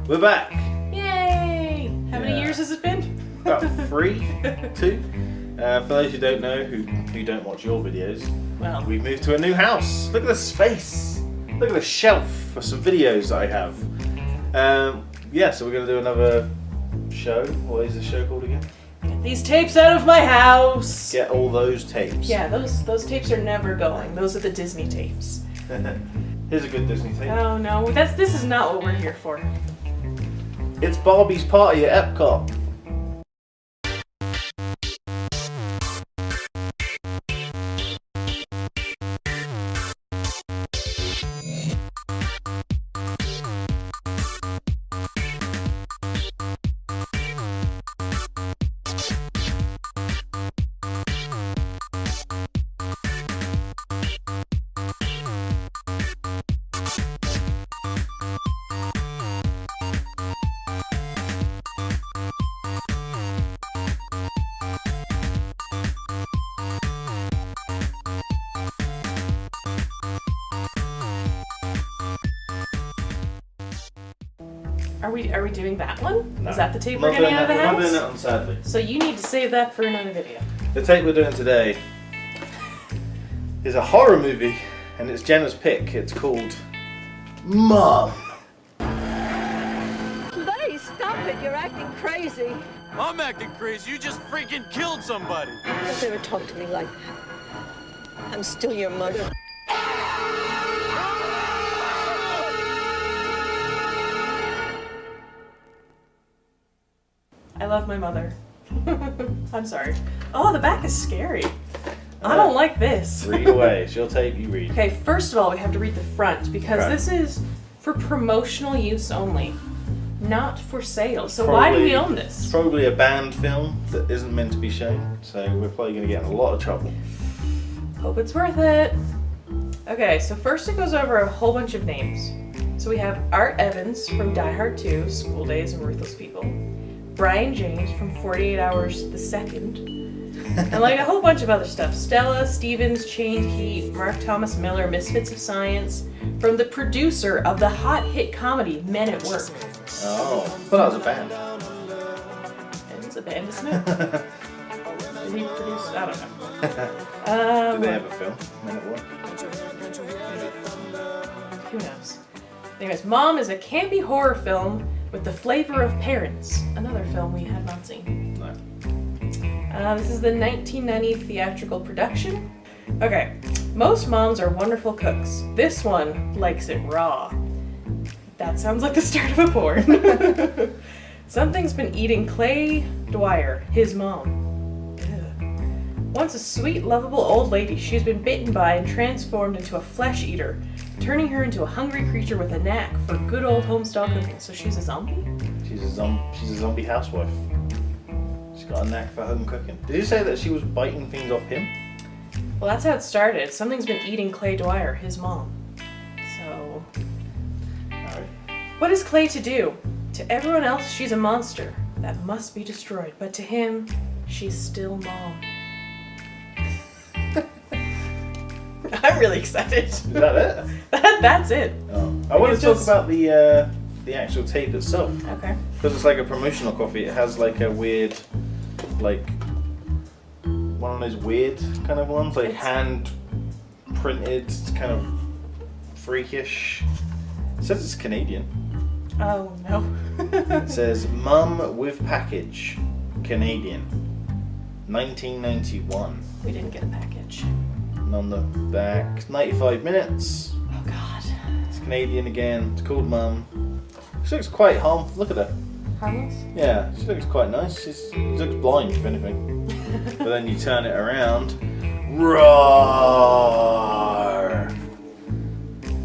We're back. Yay! How many years has it been? About 3, 2. For those who don't know, who don't watch your videos, Well, we've moved to a new house. Look at the space. Look at the shelf for some videos that I have. So we're going to do another show. What is the show called again? get these tapes out of my house. Get all those tapes. Yeah, those tapes are never going. Those are the Disney tapes. Here's a good Disney tape. Oh no, this is not what we're here for. It's Barbie's party at Epcot. Are we doing that one? No. Is that the tape we're getting out of the house? We're not doing that one, sadly. So you need to save that for another video. The tape we're doing today is a horror movie, and it's Jenna's pick. It's called Mom. Larry, stop it. You're acting crazy. I'm acting crazy. You just freaking killed somebody. Don't ever talk to me like that. I'm still your mother. I love my mother. I'm sorry. Oh, the back is scary. I don't like this. Read away. It's your tape, you read. Okay, first of all, we have to read the front because Okay. this is for promotional use only, not for sale. So why do we own It's this? probably a banned film that isn't meant to be shown, so we're probably going to get in a lot of trouble. Hope it's worth it. Okay, so first it goes over a whole bunch of names. So we have Art Evans from Die Hard 2, School Days and Ruthless People. Brian James from 48 Hours the Second. And like a whole bunch of other stuff. Stella Stevens, Chained Heat, Mark Thomas Miller, Misfits of Science, from the producer of the hot hit comedy Men at Work. Oh, but that was a band. And it's a band, isn't it? Did he produce? I don't Did they know. have a film? Men at Work? Who knows? Anyways, Mom is a campy horror film with the flavor of parents. Another film we had not seen. No. This is the 1990 theatrical production. Okay, most moms are wonderful cooks. This one likes it raw. That sounds like the start of a porn. Something's been eating Clay Dwyer, his mom. Ugh. Once a sweet, lovable old lady, she's been bitten by and transformed into a flesh eater, turning her into a hungry creature with a knack for good old home-style cooking. So she's a zombie? She's a zombie housewife. She's got a knack for home cooking. Did you say that she was biting things off him? Well, that's how it started. Something's been eating Clay Dwyer, his mom. So, No. what is Clay to do? To everyone else, she's a monster that must be destroyed. But to him, she's still Mom. I'm really excited. Is that it? That's it. Oh. I want to it's talk just- about the actual tape itself. Okay. Because it's like a promotional copy. It has like a weird, like, one of those weird kind of ones, like It's- hand printed, kind of freakish. It says it's Canadian. Oh, no. It says Mum with Package, Canadian, 1991. We didn't get a package. And on the back, 95 minutes. Oh, God. It's Canadian again. It's called Mum. She looks quite harmful. Look at her. Harmless? Yeah, she looks quite nice. She looks blind, if anything. But then you turn it around. Roar!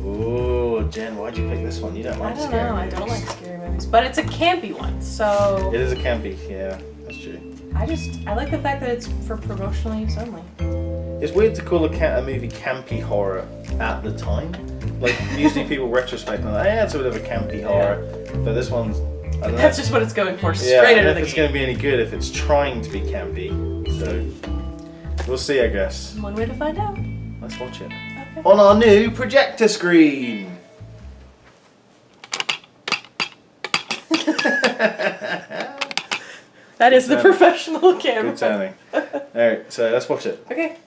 Oh, Jen, why'd you pick this one? You don't I like don't scary know. I movies. don't like scary movies. But it's a campy one, so... It is a campy, yeah, that's true. I like the fact that it's for promotional use only. It's weird to call a movie campy horror at the time. Like, usually people retrospect and like, yeah, it's a bit of a campy horror. But this one's, I don't know. That's just what it's going for, straight Yeah, I out don't know of if the it's gate. going to be any good if it's trying to be campy. So, we'll see, I guess. One way to find out. Let's watch it. Okay. On our new projector screen. That is the professional camera. Good timing. Alright, so let's watch it. Okay.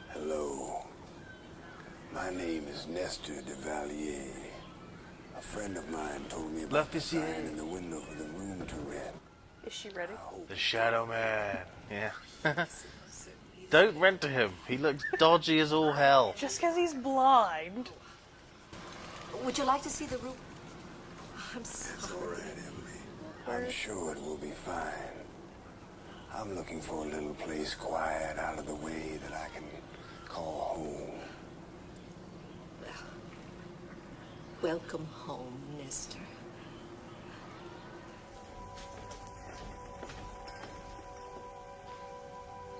Hello. My name is Nestor de Valier. A friend of mine told me about the sign in the window for the room to rent. Is she ready? The Shadow Man. Yeah. Don't rent to him. He looks dodgy as all hell. Just because he's blind. Would you like to see the room? I'm It's sorry. all right, Emily. I'm sure it will be fine. I'm looking for a little place quiet, out of the way, that I can call home. Welcome home, Nestor.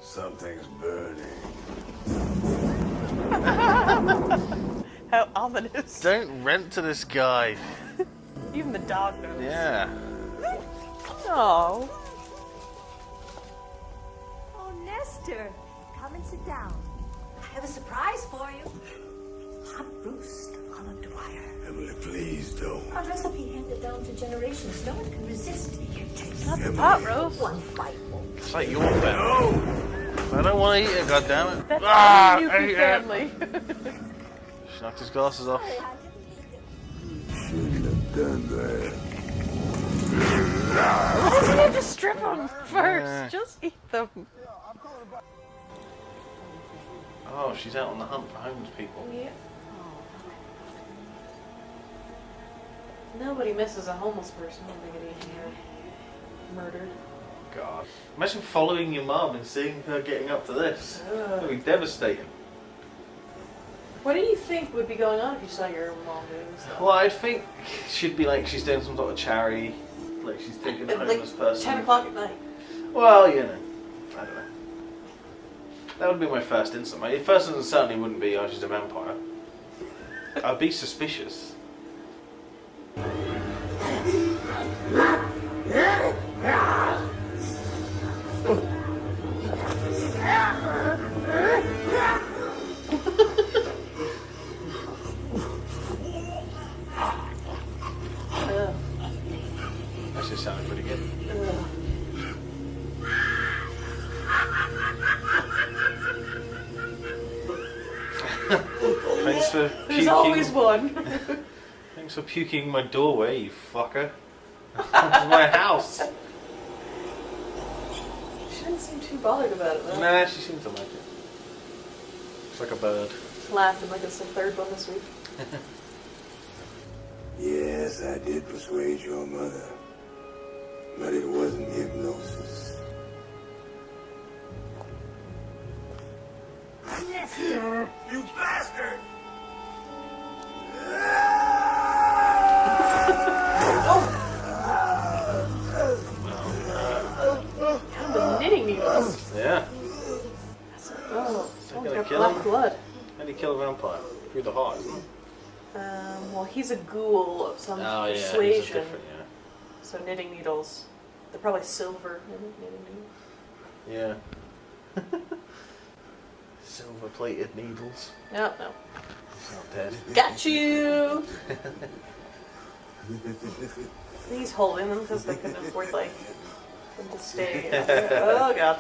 Something's burning. How ominous. Don't rent to this guy. Even the dog knows. Yeah. Oh. Oh, Nestor, come and sit down. I have a surprise for you. Hot roast on a Dwyer. Emily, please don't. A recipe handed down for generations. No one can resist your taste. Not the pot roast. One bite won't. It's like your family. I don't want to eat it, goddammit. That's Ah, you I ate it. family. She knocked his glasses off. Sorry, I didn't mean to. Shouldn't have done that. Why does he have to strip them first? Just eat them. Oh, she's out on the hunt for homeless people. Yeah. Nobody misses a homeless person when they get eaten or murdered. God. Imagine following your mum and seeing her getting up to this. Ugh. That would be devastating. What do you think would be going on if you saw your mom doing stuff? Well, I think she'd be like she's doing some sort of charity. Like she's taking a homeless person. 10 o'clock at night. Well, you know. I don't know. That would be my first instinct. My first instinct certainly wouldn't be, oh, she's a vampire. I'd be suspicious. That just sounded pretty good. Thanks for There's puking. always one. Thanks for puking in my doorway, you fucker. This is my house. She didn't seem too bothered about it though. Nah, she seems to like it. It's like a bird. Laughing like it's the third one this week. Yes, I did persuade your mother. But it wasn't hypnosis. Nestor! You bastard! God, the knitting needles. Yeah. Oh, gonna got kill black him? blood. How do you kill a vampire? Through the heart, isn't it? Well, he's a ghoul of some Oh, yeah. He's persuasion. different, So knitting needles. They're probably silver knitting needles. yeah. Silver-plated needles. No. He's not dead. Got you! He's holding them because they couldn't afford, like, them to stay. Oh, God.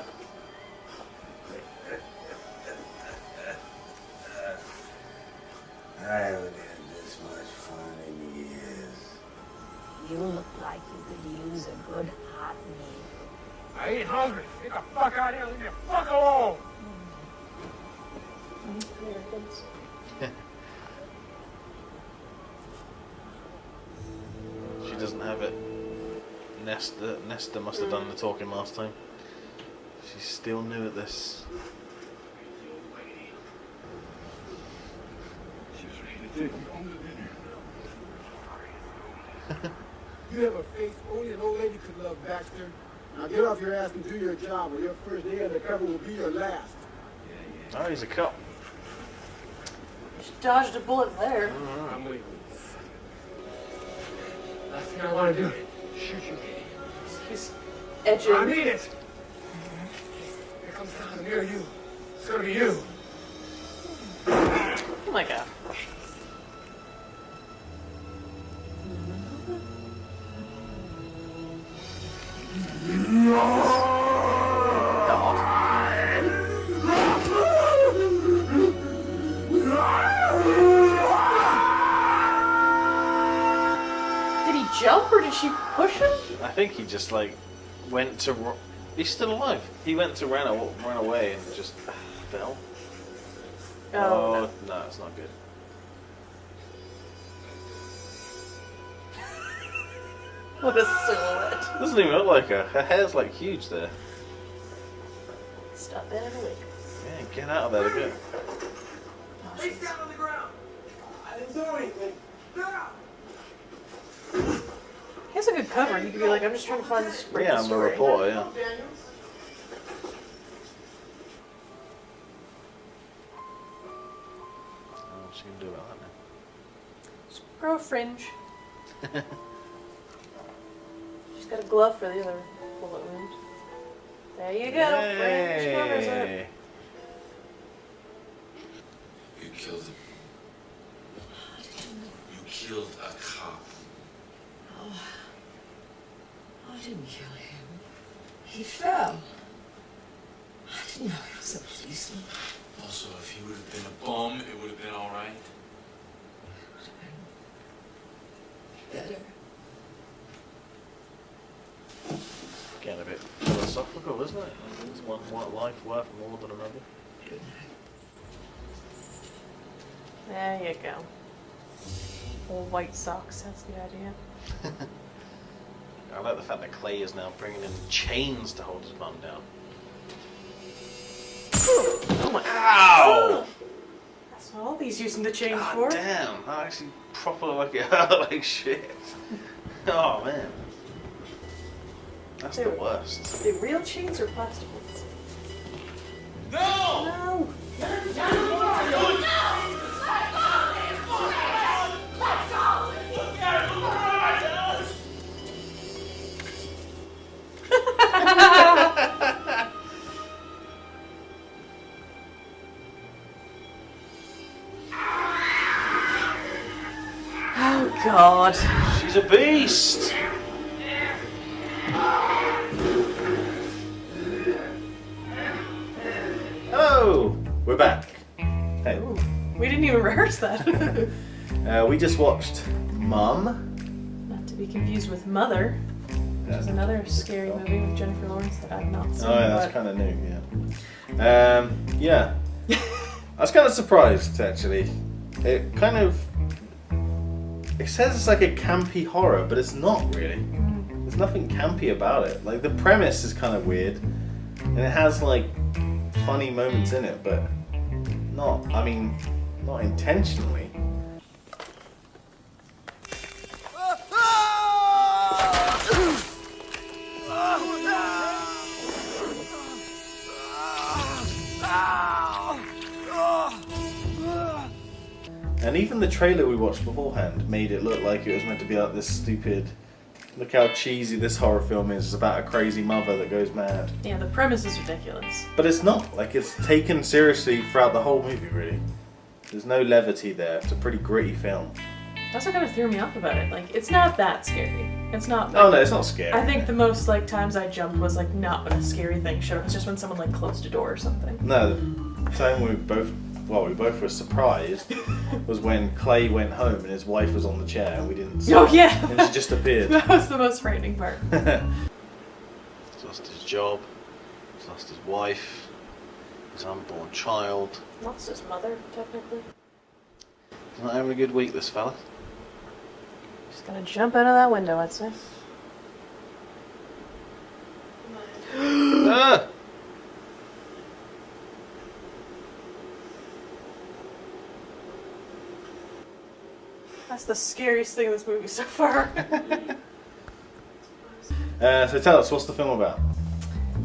I haven't had this much fun in years. You look like you could use a good hot meal. I ain't hungry. Get the fuck out of here. Leave me the fuck alone. She doesn't have it. Nesta must have done the talking last time. She's still new at this. You have a face only an old lady could love, Baxter. Now get off your ass and do your job, or your first day undercover will be your last. Oh, he's a cop. She dodged a bullet there. I'm leaving. Last thing I want to do is shoot you. He's edging. I mean it. Here comes time to marry you. It's gonna be you. Oh my God. jump or did she push him? I think he just like went to. He's still alive. He went to run away and just fell. Oh, no, it's not good. What a silhouette. Doesn't even look like her. Her hair's like huge there. Stop that in a wig. Yeah, get out of there again. Face down on the ground. I didn't do anything. Down. He has a good cover. You could be like, I'm just trying to find this Yeah, I'm a reporter, yeah. What's she gonna do about that now? Just grow a fringe. She's got a glove for the other bullet wound. There you go. Fringe covers it. You killed him. You killed a cop. Oh, I didn't kill him. He fell. I didn't know he was a policeman. Also, if he would have been a bum, it would have been all right. Better. Getting a bit philosophical, isn't it? Is one life worth more than another? Good night. There you go. All white socks, that's the idea. I like the fact that Clay is now bringing in chains to hold his mum down. Oh my! Ow! That's what all these using the chains God for. damn! I actually proper like it hurt like shit. Oh man, that's the worst. Are they real chains or plastic ones? No! No! Oh God! She's a beast. Hello, we're back. Hey, We didn't even rehearse that. we just watched Mum. Not to be confused with Mother, which is another scary movie with Jennifer Lawrence that I've not seen. Oh yeah, that's kind of new. Yeah. Yeah. I was kind of surprised actually. It kind of. It says it's like a campy horror, but it's not really. There's nothing campy about it. Like the premise is kind of weird, and it has like funny moments in it, but not. I mean, not intentionally. And even the trailer we watched beforehand made it look like it was meant to be like this stupid. Look how cheesy this horror film is. It's about a crazy mother that goes mad. Yeah, the premise is ridiculous. But it's not. Like, it's taken seriously throughout the whole movie, really. There's no levity there. It's a pretty gritty film. That's what kind of threw me off about it. Like, it's not that scary. It's not. Oh, no, it's not scary. I think the most, like, times I jumped was, like, not when a scary thing showed up. It's just when someone, like, closed a door or something. No, the time we both were surprised was when Clay went home and his wife was on the chair and we didn't see Oh, her. yeah. And she just appeared. That was the most frightening part. He's lost his job. He's lost his wife. His unborn child. Lost his mother, technically. He's not having a good week, this fella. He's gonna jump out of that window, I'd say. Ah! That's the scariest thing in this movie so far. So tell us, what's the film about?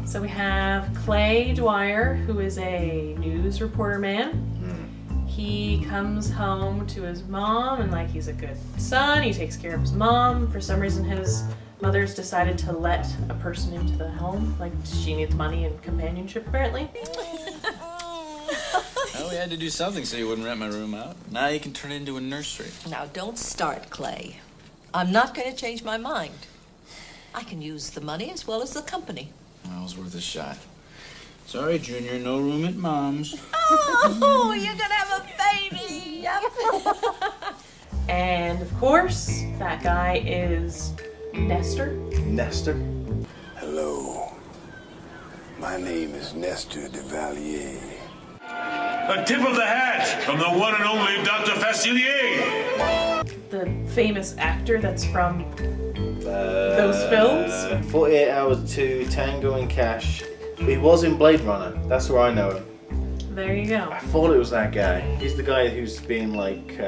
So we have Clay Dwyer, who is a news reporter man. He comes home to his mom and like he's a good son. He takes care of his mom. For some reason his mother's decided to let a person into the home. Like she needs money and companionship apparently. Well, we had to do something so you wouldn't rent my room out. Now you can turn it into a nursery. Now, don't start, Clay. I'm not going to change my mind. I can use the money as well as the company. Well, it was worth a shot. Sorry, Junior, no room at Mom's. Oh, you're going to have a baby. And of course, that guy is Nestor. Nestor? Hello. My name is Nestor de Valier. A tip of the hat from the one and only Dr. Facilier. The famous actor that's from those films. 48 Hours 2, Tango and Cash. He was in Blade Runner. That's where I know him. There you go. I thought it was that guy. He's the guy who's being like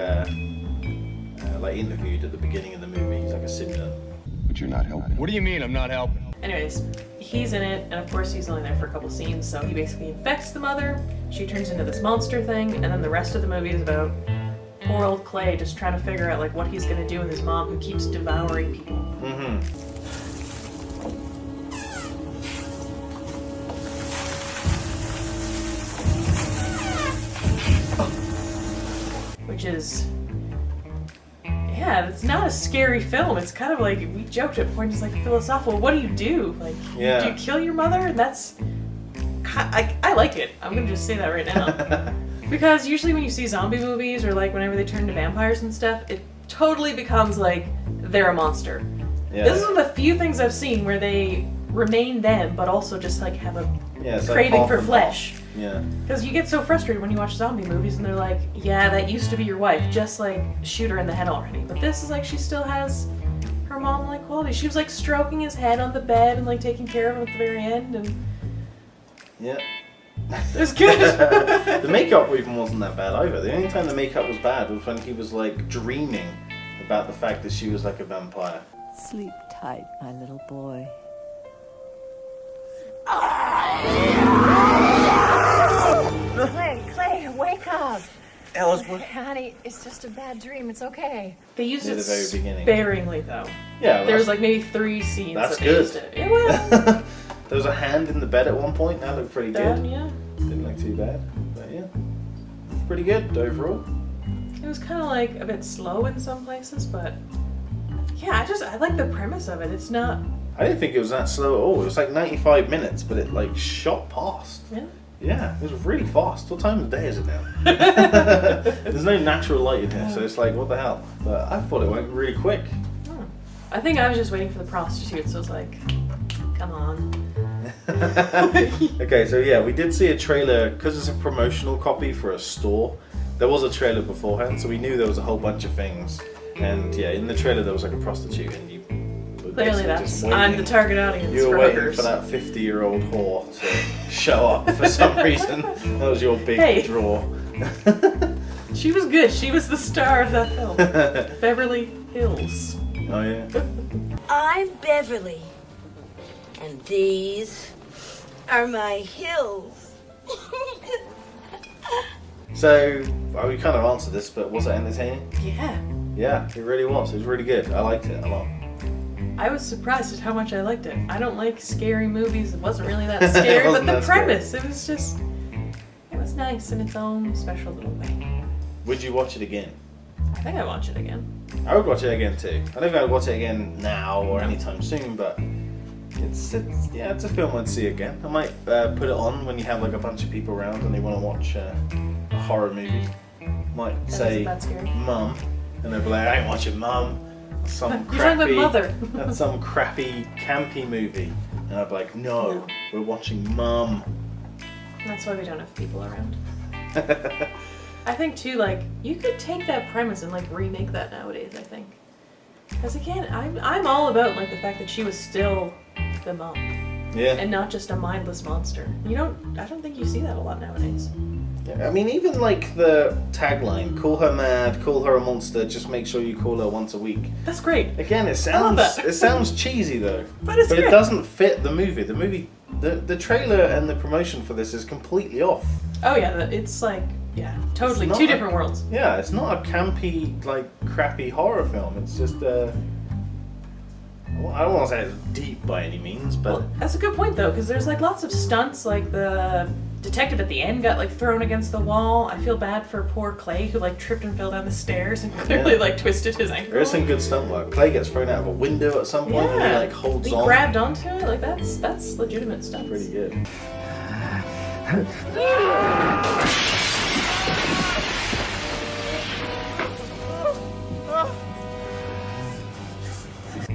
interviewed at the beginning of the movie. He's like a simulant. But you're not helping. What do you mean I'm not helping? Anyways, he's in it, and of course he's only there for a couple scenes, so he basically infects the mother, she turns into this monster thing, and then the rest of the movie is about poor old Clay just trying to figure out like what he's gonna do with his mom who keeps devouring people. Which is, yeah, it's not a scary film. It's kind of like, we joked at points, it's like philosophical. What do you do? Like, do you kill your mother? And that's, I like it. I'm gonna just say that right now. Because usually when you see zombie movies or like whenever they turn into vampires and stuff, it totally becomes like they're a monster. Yeah. This is one of the few things I've seen where they remain them, but also just like have a craving for flesh. Yeah. Because you get so frustrated when you watch zombie movies and they're like, yeah, that used to be your wife, just like shoot her in the head already. But this is like she still has her mom-like quality. She was like stroking his head on the bed and like taking care of him at the very end, and yeah. It was good. The makeup even wasn't that bad either. The only time the makeup was bad was when he was like dreaming about the fact that she was like a vampire. Sleep tight, my little boy. Clay, wake up. Alice, what? Honey, it's just a bad dream. It's okay. They used Near it the very beginning. sparingly, though. Yeah, well, there was like maybe 3 scenes. That's that good. used it. It was. There was a hand in the bed at one point. That looked pretty good. Yeah. Didn't look too bad, but yeah, pretty good overall. It was kind of like a bit slow in some places, but yeah, I like the premise of it. It's not. I didn't think it was that slow at all. It was like 95 minutes, but it like shot past. Yeah. Yeah, it was really fast. What time of day is it now? There's no natural light in here, so it's like, what the hell? But I thought it went really quick. Oh. I think I was just waiting for the prostitutes, so I was like, come on. Okay, so yeah, we did see a trailer, because it's a promotional copy for a store. There was a trailer beforehand, so we knew there was a whole bunch of things. And yeah, in the trailer there was like a prostitute, and you were Clearly just I'm the target audience You were for waiting hookers. for that 50-year-old whore to show up for some reason. That was your big draw. She was good. She was the star of that film. Beverly Hills. Oh yeah. I'm Beverly, and these are my hills. So, well, we kind of answered this, but was it entertaining? Yeah. Yeah, it really was. It was really good. I liked it a lot. I was surprised at how much I liked it. I don't like scary movies. It wasn't really that scary, but the premise, it was just, it was nice in its own special little way. Would you watch it again? I think I'd watch it again. I would watch it again too. I don't think I'd watch it again now or anytime soon, but it's a film I'd see again. I might put it on when you have like a bunch of people around and they want to watch a horror movie. Might say, Mum, and they'll be like, I ain't watching Mum. Some crappy, that's some crappy campy movie, and I'd be like, no, we're watching Mum. That's why we don't have people around. I think too, like, you could take that premise and like remake that nowadays, I think. Because again, I'm all about like the fact that she was still the mom. Yeah. And not just a mindless monster. I don't think you see that a lot nowadays. Yeah, I mean, even like the tagline, call her mad, call her a monster, just make sure you call her once a week. That's great. Again, it sounds cheesy though. But it doesn't fit the movie. The trailer and the promotion for this is completely off. Oh yeah, it's like, yeah, totally two different worlds. Yeah, it's not a campy, like, crappy horror film. It's just, I don't want to say it's deep by any means, but... Well, that's a good point, though, because there's, like, lots of stunts, like, the detective at the end got, like, thrown against the wall. I feel bad for poor Clay, who, like, tripped and fell down the stairs and clearly, like, twisted his ankle. There is some good stunt work. Clay gets thrown out of a window at some point and he, like, holds on. He grabbed onto it. Like, that's legitimate stuff. Pretty good.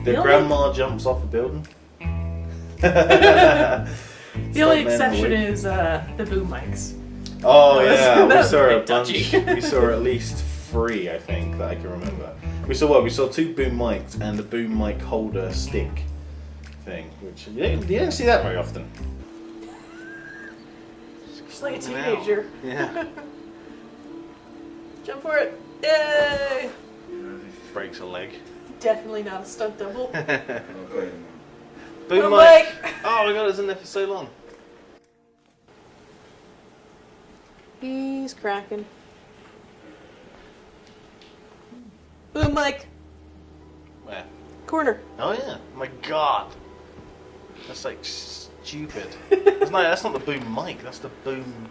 The grandma jumps off a building. The only exception is the boom mics. Oh yeah, we saw a bunch. touchy. We saw at least 3, I think, that I can remember. We saw what? We saw 2 boom mics and the boom mic holder stick thing, which you don't see that very often. Just like a teenager. Yeah. Jump for it. Yay! Breaks a leg. Definitely not a stunt double. Boom Oh, mic. Oh my god, it's in there for so long. He's cracking. Boom mic. Where? Corner. Oh yeah. Oh my god. That's like stupid. That's not the boom mic. That's the boom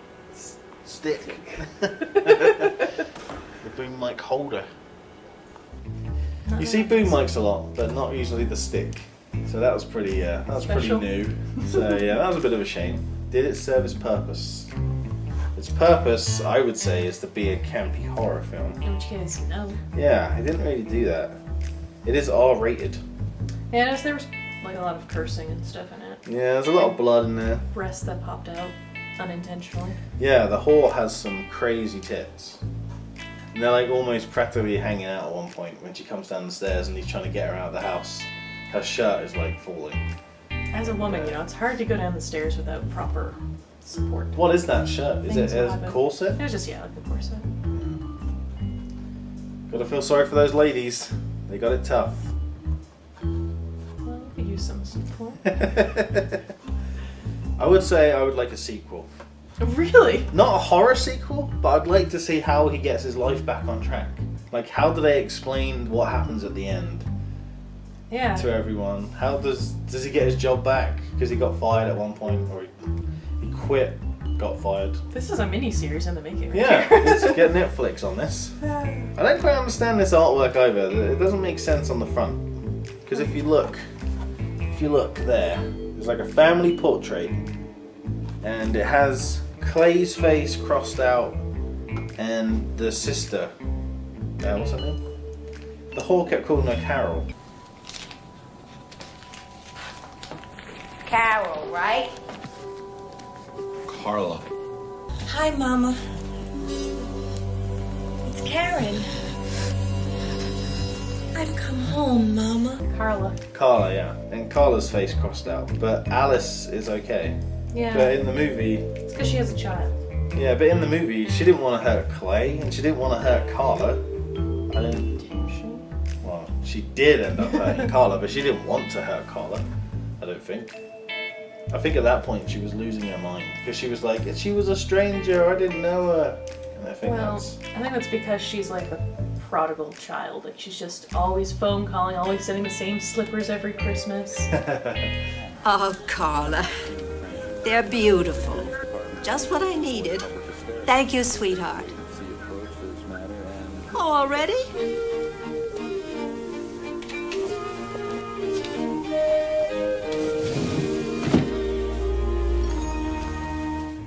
stick. The boom mic holder. You see boom mics a lot, but not usually the stick. So that was pretty. That was Special. pretty new. So yeah, that was a bit of a shame. Did it serve its purpose? Its purpose, I would say, is to be a campy horror film. In which case, no. Yeah, it didn't really do that. It is R-rated. Yeah, I noticed there was like a lot of cursing and stuff in it. Yeah, there's a lot of blood in there. Breasts that popped out unintentionally. Yeah, the whore has some crazy tits. And they're like almost practically hanging out at one point when she comes down the stairs and he's trying to get her out of the house. Her shirt is like falling. As a woman, it's hard to go down the stairs without proper support. What is that shirt? Is it a corset? It was just, like a corset. Gotta feel sorry for those ladies. They got it tough. Well, we could use some support. I would say I would like a sequel. Really? Not a horror sequel, but I'd like to see how he gets his life back on track. Like, how do they explain what happens at the end? Yeah. To everyone. How does he get his job back? Because he got fired at one point, or he quit, got fired. This is a mini-series in the making. Right Yeah, here. let's get Netflix on this. I don't quite understand this artwork either. It doesn't make sense on the front. Because if you look there, there's like a family portrait, and it has Clay's face crossed out, and the sister. What's her name? The whore kept calling her Carol. Carol, right? Carla. Hi, Mama. It's Karen. I've come home, Mama. Carla, yeah. And Carla's face crossed out. But Alice is okay. Yeah. But in the movie... It's because she has a child. Yeah, but in the movie, she didn't want to hurt Clay, and she didn't want to hurt Carla. Well, she did end up hurting Carla, but she didn't want to hurt Carla, I don't think. I think at that point she was losing her mind, because she was like, she was a stranger, I didn't know her. And I think that's because she's like a prodigal child. Like, she's just always phone calling, always sending the same slippers every Christmas. Oh, Carla. They're beautiful. Just what I needed. Thank you, sweetheart. Oh, already?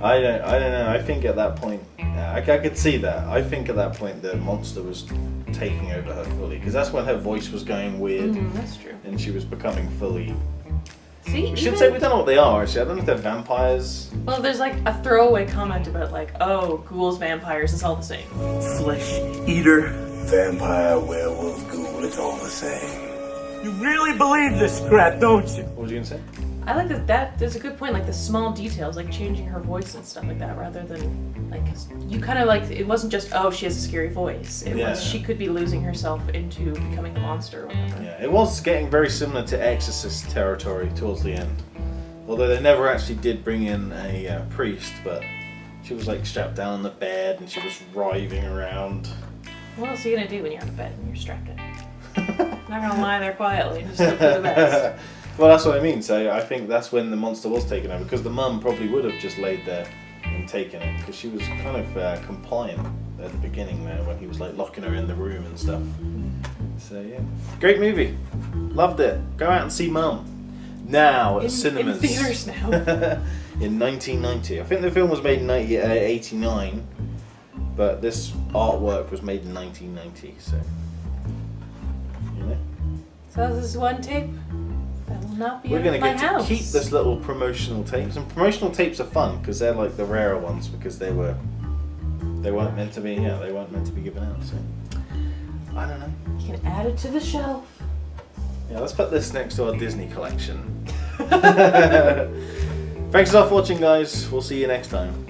I don't know. I think at that point, I could see that. I think at that point the monster was taking over her fully, because that's when her voice was going weird. That's true. And she was becoming fully... See, we should say we don't know what they are, actually. I don't know if they're vampires. Well, there's like a throwaway comment about like, oh, ghouls, vampires, it's all the same. Flesh eater. Vampire, werewolf, ghoul, it's all the same. You really believe this crap, don't you? What was you gonna say? I like that there's a good point, like the small details, like changing her voice and stuff like that, rather than like, you kind of like, it wasn't just, oh, she has a scary voice. It was, she could be losing herself into becoming a monster or whatever. Yeah, it was getting very similar to Exorcist territory towards the end. Although they never actually did bring in a priest, but she was like strapped down on the bed and she was writhing around. What else are you gonna do when you're on the bed and you're strapped in? Not gonna lie there quietly and just hope for the best. Well, that's what I mean. So I think that's when the monster was taken over, because the mum probably would have just laid there and taken it, because she was kind of compliant at the beginning there when he was like locking her in the room and stuff. So yeah, great movie, loved it. Go out and see Mum now at cinemas. In theaters now. In 1990, I think the film was made in 89, but this artwork was made in 1990. So you know. So this is one tape that will not be We're in going to my get house. to keep this little promotional tapes. And promotional tapes are fun because they're like the rarer ones because they weren't meant to be, they weren't meant to be given out. So I don't know. You can add it to the shelf. Yeah, let's put this next to our Disney collection. Thanks a lot for watching, guys. We'll see you next time.